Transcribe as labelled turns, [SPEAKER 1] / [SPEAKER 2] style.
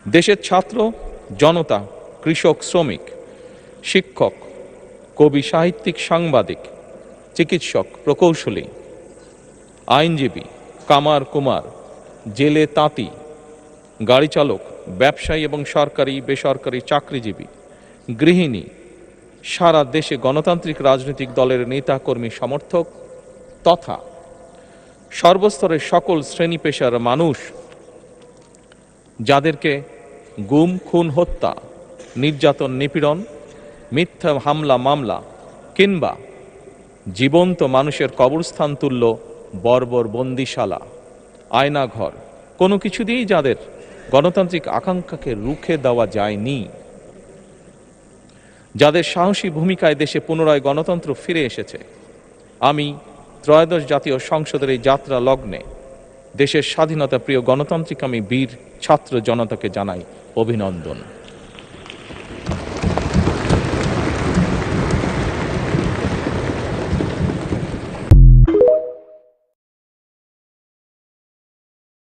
[SPEAKER 1] দেশের ছাত্র জনতা, কৃষক, শ্রমিক, শিক্ষক, কবি, সাহিত্যিক, সাংবাদিক, চিকিৎসক, প্রকৌশলী, আইনজীবী, কামার কুমার, জেলে তাঁতি, গাড়ি চালক, ব্যবসায়ী এবং সরকারি বেসরকারি চাকরিজীবী, গৃহিণী, সারা দেশে গণতান্ত্রিক রাজনৈতিক দলের নেতা কর্মী সমর্থক তথা সর্বস্তরের সকল শ্রেণী পেশার মানুষ যাদেরকে গুম, খুন, হত্যা, নির্যাতন, নিপীড়ন, মিথ্যা হামলা মামলা কিংবা জীবন্ত মানুষের কবরস্থান তুল্য বর্বর বন্দিশালা, আয়নাঘর কোনো কিছু দিয়েই যাদের গণতান্ত্রিক আকাঙ্ক্ষাকে রুখে দেওয়া যায়নি, যাদের সাহসী ভূমিকায় দেশে পুনরায় গণতন্ত্র ফিরে এসেছে, আমি ত্রয়োদশ জাতীয় সংসদের এই যাত্রা লগ্নে দেশের স্বাধীনতা প্রিয় গণতান্ত্রিক আমি বীর ছাত্র জনতাকে জানাই অভিনন্দন।